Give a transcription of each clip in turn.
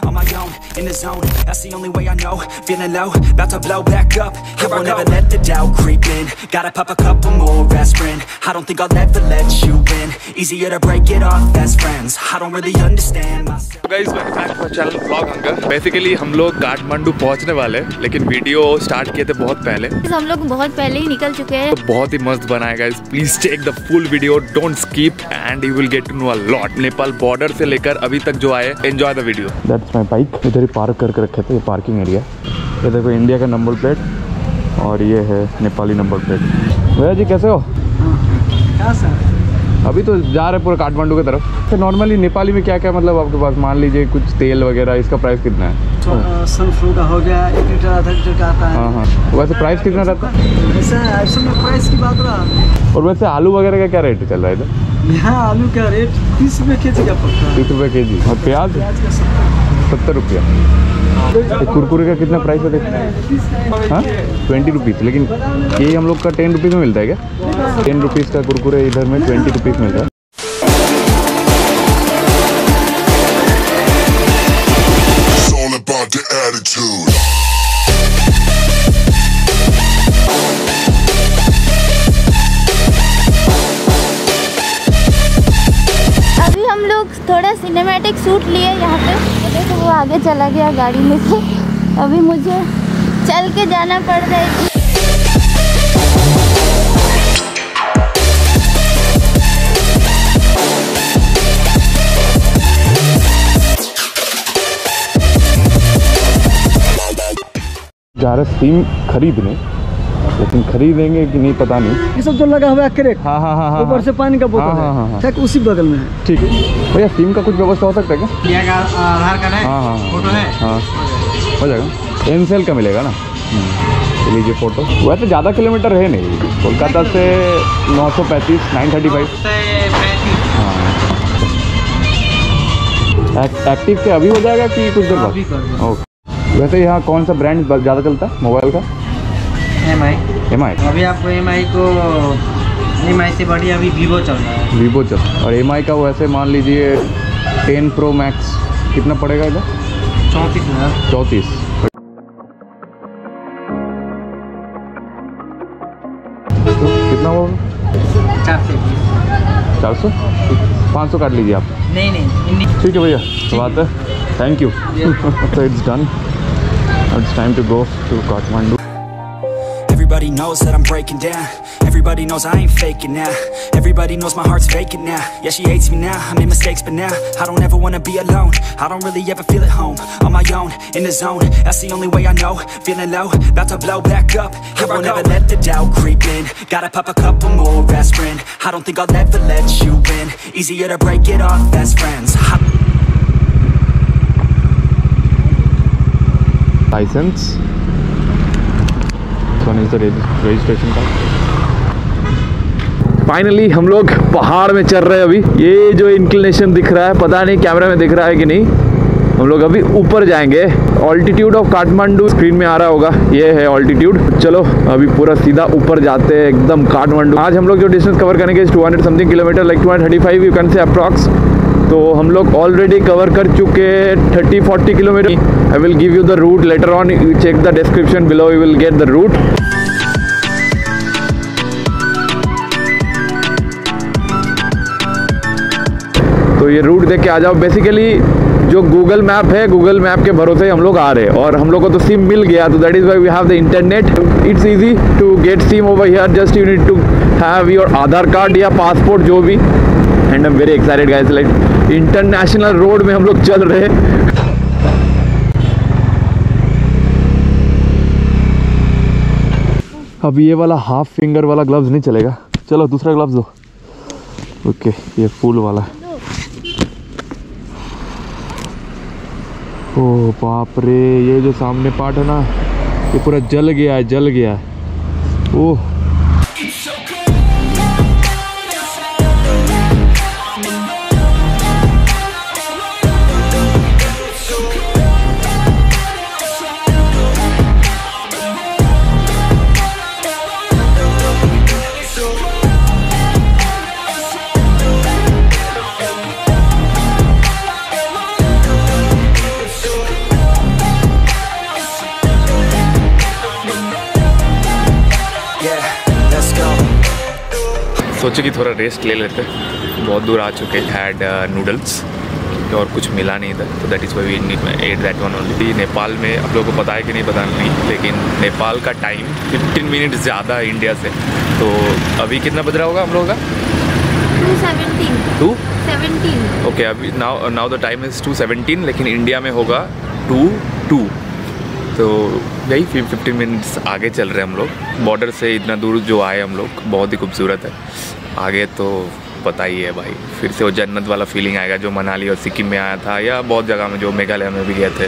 On my own, in the zone, that's the only way I know. Feeling low, about to blow back up. I won't ever let the doubt creep in. Gotta pop a couple more aspirin. I don't think I'll ever let you in. Easier to break it off best friends. I don't really understand myself. Guys, welcome back to my channel Vlog Hunger. Basically हम लोग काठमांडू पहुंचने वाले हैं, लेकिन video start किए थे बहुत पहले। हम लोग बहुत पहले ही निकल चुके हैं। तो बहुत ही मस्त बना है guys. Please take the full video, don't skip and you will get to know a lot. Nepal border से लेकर अभी तक जो आए, enjoy the video. That's my bike. इधर ही पार्क करके रखे थे, ये पार्किंग एरिया। ये देखो इंडिया का नंबर प्लेट और ये है नेपाली नंबर प्लेट। भैया जी कैसे हो? क्या सर? अभी तो जा रहे पूरे काठमांडू की तरफ। तो नॉर्मली नेपाली में क्या क्या मतलब आपके पास, मान लीजिए कुछ तेल वगैरह, इसका प्राइस कितना है? सनफ्लू का हो गया 1 लीटर आधा लीटर का आता है। हाँ। वैसे प्राइस कितना रहता है? ऐसा में प्राइस की बात रहा। और वैसे आलू वगैरह का क्या रेट चल रहा है इधर? यहाँ आलू का रेट 30 रुपये के जी का पड़ता है। 30 रुपये के जी। और प्याज? 70 रुपया। कुरकुरे का कितना प्राइस है देखते? हाँ 20 रुपीज़। लेकिन ये हम लोग का 10 रुपीज़ में मिलता है क्या? 10 रुपीज़ का कुरकुरे इधर में 20 रुपीज़ मिल रहा है। अभी हम लोग थोड़ा सिनेमैटिक शूट लिए यहाँ पे। तो देखो वो आगे चला गया गाड़ी में से। अभी मुझे चल के जाना पड़ रहा है। जा रहे सिम खरीदने, लेकिन खरीदेंगे कि नहीं पता नहीं। ये सब जो लगा हुआ है क्रेक। हाँ। ऊपर से पानी का बोतल है। ठीक उसी बगल में है। ठीक है भैया, सिम का कुछ व्यवस्था हो सकता है क्या? आधार कार्ड है। हाँ फोटो है। हाँ हो जाएगा। एनसेल का मिलेगा ना? लीजिए फोटो। वैसे ज़्यादा किलोमीटर है नहीं, कोलकाता से 935 935। हाँ एक्टिव के अभी हो जाएगा कि कुछ देर बाद? ओके। वैसे यहाँ कौन सा ब्रांड ज़्यादा चलता है मोबाइल का? एम आई। अभी आपको एम.आई को एम.आई से बढ़िया अभी वीवो चल रहा है। वीवो चल। और एम.आई का वैसे मान लीजिए 10 Pro Max कितना पड़ेगा इधर? 34,000। 34। तो कितना होगा? 400 500 काट लीजिए आप। नहीं ठीक है भैया, तो बात है। Thank you. So it's done. It's time to go to Kathmandu. Everybody knows that I'm breaking down. Everybody knows I ain't faking now. Everybody knows my heart's faking now. Yeah, she hates me now, I made mistakes, but now I don't ever wanna be alone. I don't really ever feel at home. On my own, in the zone, that's the only way I know. Feeling low, about to blow back up. I won't ever let the doubt creep in. Gotta pop a couple more aspirin. I don't think I'll ever let you in. Easier to break it off best friends. License. One is the registration card. Finally हम लोग पहाड़ में चढ़ रहे हैं। अभी ये जो इंक्लिनेशन दिख रहा है, पता नहीं कैमरा में दिख रहा है कि नहीं। हम लोग अभी ऊपर जाएंगे। ऑल्टीट्यूड ऑफ काठमांडू स्क्रीन में आ रहा होगा, ये है ऑल्टीट्यूड। चलो अभी पूरा सीधा ऊपर जाते हैं एकदम काठमांडू। आज हम लोग जो डिस्टेंस कवर करेंगे 200 something kilometre, like 235 you can say approx. तो हम लोग ऑलरेडी कवर कर चुके 30-40 kilometre. I will give you the route later on, you check the description below, you will get the route. तो ये रूट देख के आ जाओ। बेसिकली जो गूगल मैप है, गूगल मैप के भरोसे हम लोग आ रहे हैं। और हम लोग को तो सिम मिल गया, तो that is why we have the internet. It's easy to get SIM over here, just you need to have your Aadhaar card या पासपोर्ट, जो भी। And I am very excited guys, like international road में हम लोग चल रहे हैं। अब ये वाला हाफ फिंगर वाला ग्लव्स नहीं चलेगा। चलो दूसरा ग्लव्स दो। ओके ये फुल वाला। ओ बाप रे, ये जो सामने पार्ट है ना, ये पूरा जल गया है। ओह सोचे कि थोड़ा रेस्ट ले लेते, बहुत दूर आ चुके। हैड नूडल्स और कुछ मिला नहीं था, तो that is why we ate that one only. Nepal में आप लोगों को पता है कि नहीं पता नहीं, लेकिन नेपाल का टाइम 15 मिनट ज़्यादा है इंडिया से। तो अभी कितना बज रहा होगा हम लोगों का? 2:17 ओके, अभी नाउ द टाइम इज़ 2:17, लेकिन इंडिया में होगा 2:02। तो यही 15 मिनट्स आगे चल रहे हैं हम लोग। बॉर्डर से इतना दूर जो आए हम लोग, बहुत ही खूबसूरत है। आगे तो पता ही है भाई, फिर से वो जन्नत वाला फीलिंग आएगा जो मनाली और सिक्किम में आया था, या बहुत जगह में जो मेघालय में भी गए थे।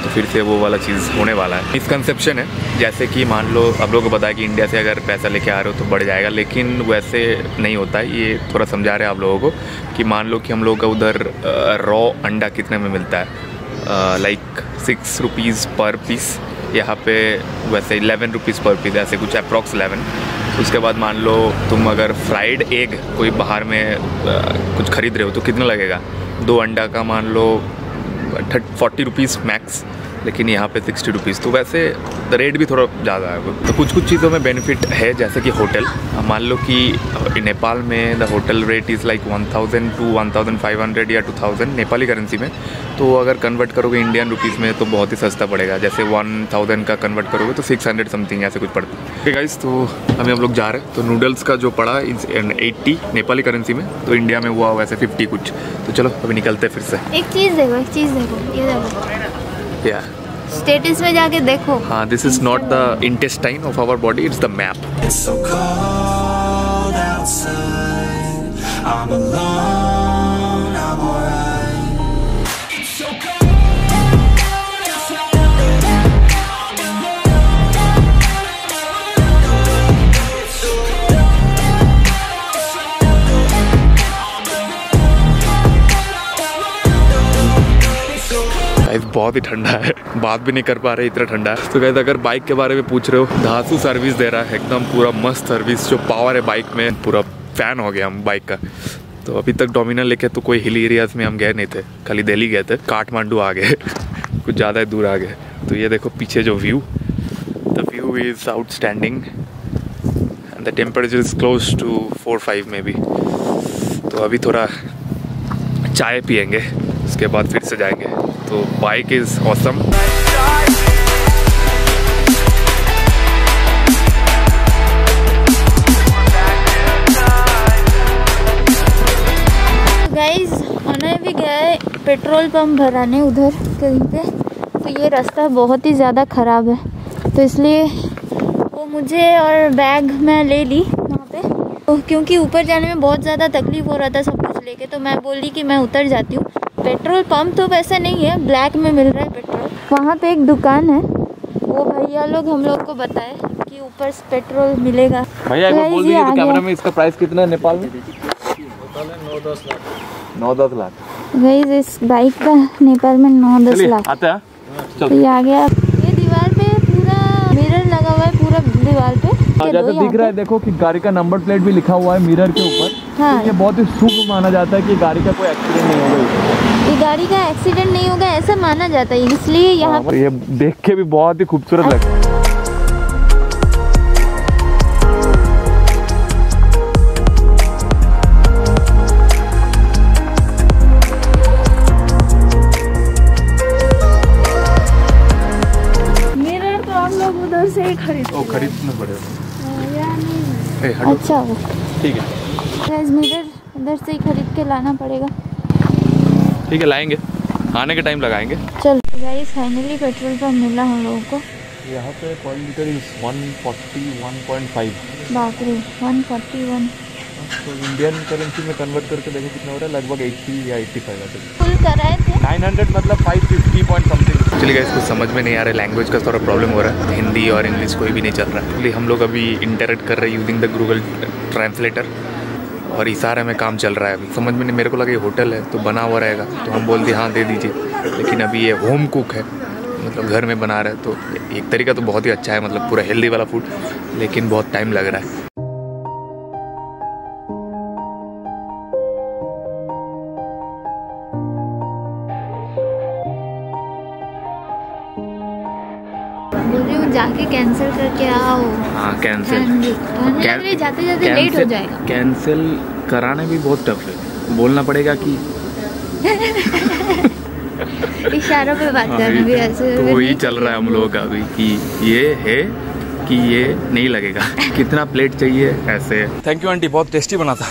तो फिर से वो वाला चीज़ होने वाला है। मिसकंसेप्शन है, जैसे कि मान लो आप लोगों को पता है कि इंडिया से अगर पैसा लेके आ रहे हो तो बढ़ जाएगा, लेकिन वैसे नहीं होता है। ये थोड़ा समझा रहे हैं आप लोगों को कि मान लो कि हम लोग का उधर रॉ अंडा कितने में मिलता है, लाइक 6 रुपीज़ पर पीस। यहाँ पे वैसे 11 रुपीज़ पर पीस, ऐसे कुछ अप्रॉक्स 11। उसके बाद मान लो तुम अगर फ्राइड एग कोई बाहर में कुछ खरीद रहे हो तो कितना लगेगा? 2 अंडा का मान लो 40 रुपीज़ मैक्स, लेकिन यहाँ पे 60 रुपीज़। तो वैसे रेट भी थोड़ा ज़्यादा है। तो कुछ कुछ चीज़ों में बेनिफिट है, जैसे कि होटल। मान लो कि नेपाल में the hotel rate is like 1000 to 1500 या 2000 नेपाली करेंसी में। तो अगर कन्वर्ट करोगे इंडियन रुपीज़ में तो बहुत ही सस्ता पड़ेगा। जैसे 1000 का कन्वर्ट करोगे तो 600 समथिंग ऐसे कुछ पड़ता है। ठीक है गाइस, तो अभी हम लोग जा रहे हैं। तो नूडल्स का जो पड़ा 80 नेपाली करेंसी में, तो इंडिया में हुआ वैसे 50 कुछ। तो चलो अभी निकलते फिर से। एक चीज़ देखो, ये देखो, या स्टेटस में जाके देखो। हाँ, this is not the intestine of our body, it's the map. It's so cold outside. I'm alone, I'm alright. It's so cold outside. Guys बहुत ही ठंडा है, बात भी नहीं कर पा रहे, इतना ठंडा है। तो गाइस अगर बाइक के बारे में पूछ रहे हो, धासु सर्विस दे रहा है, एकदम पूरा मस्त सर्विस। जो पावर है बाइक में, पूरा फैन हो गया हम बाइक का। तो अभी तक डोमिनर लेके तो कोई हिल एरियाज में हम गए नहीं थे, खाली दिल्ली गए थे। काठमांडू आ गए कुछ ज़्यादा ही दूर आ गए। तो ये देखो पीछे जो view, the view is outstanding and the temperature is close to 4-5 में भी। तो अभी थोड़ा चाय पियेंगे, उसके बाद फिर से जाएंगे। तो बाइक इज़ ऑसम। गाइस हमें भी गए पेट्रोल पंप भराने उधर कहीं पे। तो ये रास्ता बहुत ही ज़्यादा ख़राब है, तो इसलिए वो मुझे और बैग मैं ले ली वहाँ पे। तो क्योंकि ऊपर जाने में बहुत ज़्यादा तकलीफ़ हो रहा था सब कुछ लेके, तो मैं बोली कि मैं उतर जाती हूँ। पेट्रोल पंप तो वैसा नहीं है, ब्लैक में मिल रहा है पेट्रोल। वहाँ पे एक दुकान है, वो भैया लोग हम लोग को बताए कि ऊपर पेट्रोल मिलेगा। भैया एक बार बोल दीजिए तो कैमरा में, इसका प्राइस कितना है नेपाल में? 9-10 लाख। गाइस इस बाइक का नेपाल में 9-10 लाख आता है। तो ये आ गया। ये दीवार पे पूरा मिरर लगा हुआ है, पूरा दीवार पे। जैसे दिख रहा है, देखो कि गाड़ी का नंबर प्लेट भी लिखा हुआ है मिरर के ऊपर। हाँ। तो ये बहुत ही शुभ माना जाता है कि गाड़ी का कोई एक्सीडेंट नहीं होगा। ये गाड़ी का एक्सीडेंट नहीं होगा ऐसा माना जाता है, इसलिए यहाँ पे ये देख के भी बहुत ही खूबसूरत लग रहा है। मिरर तो हम लोग उधर से ही खरीदना पड़ेगा। अच्छा ठीक है, गाइस मिरर उधर से ही खरीद के लाना पड़ेगा। ठीक है, लाएंगे, आने के टाइम लगाएंगे। चल गाइस फाइनली पेट्रोल पंप मिला हम लोगों को। यहाँ पे पर लीटर 141.5। बाप रे 141। तो इंडियन करेंसी में कन्वर्ट करके देखो कितना हो रहा है, लगभग 80 या 85 है। फुल कराए थे 900 मतलब 550 पॉइंट समथिंग। चलिए गाइस कुछ समझ में नहीं आ रहा है, लैंग्वेज का थोड़ा प्रॉब्लम हो रहा है, हिंदी और इंग्लिश कोई भी नहीं चल रहा है। इसलिए हम लोग अभी इंटरेक्ट कर रहे हैं यूजिंग द गूगल ट्रांसलेटर, और इशारे में काम चल रहा है। अभी समझ में नहीं, मेरे को लगा ये होटल है तो बना हुआ रहेगा, तो हम बोल दिए हाँ दे दीजिए। लेकिन अभी ये होम कुक है, मतलब घर में बना रहा है। तो एक तरीका तो बहुत ही अच्छा है, मतलब पूरा हेल्दी वाला फूड, लेकिन बहुत टाइम लग रहा है। बोल रही हूँ जाके कैंसिल करके आओ। हाँ कैंसिल जाते जाते लेट हो जाएगा। कैंसिल कराने भी बहुत टफ है, बोलना पड़ेगा कि इशारों पे बात करना भी ऐसे तो वही चल रहा है हम लोगों का अभी कि ये है कि ये नहीं लगेगा। कितना प्लेट चाहिए ऐसे। थैंक यू आंटी, बहुत टेस्टी बना था।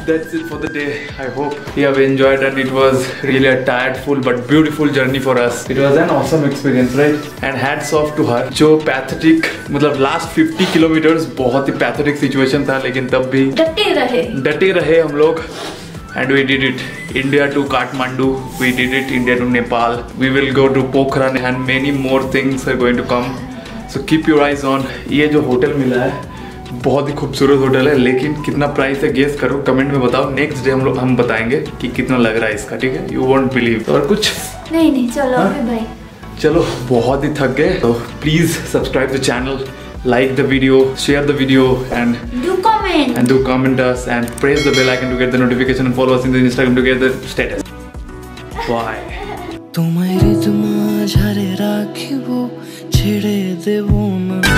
That's it for the day. I hope you have enjoyed and it was really a tiredful but beautiful journey for us. It was an awesome experience, right? And hats off to her. जो pathetic मतलब last 50 kilometers बहुत ही pathetic situation था, लेकिन तब भी डटे रहे हम लोग. And we did it. India to Kathmandu. We did it. India to Nepal. We will go to Pokhran and many more things are going to come. So keep your eyes on. ये जो hotel मिला है बहुत ही खूबसूरत hotel है, लेकिन कितना price है गेस करो, कमेंट में बताओ। नेक्स्ट डे हम बताएंगे कि कितना लग रहा है इसका, ठीक है? You won't believe. और कुछ नहीं चलो भाई, चलो बहुत ही थक गए। तो please subscribe the channel, like the video, share the video and do comment us and press the bell icon to get the notification and follow us in the Instagram to get the status. Bye. তোমায় ঋতু মাঝারে রাখিব ছেড়ে দেব না।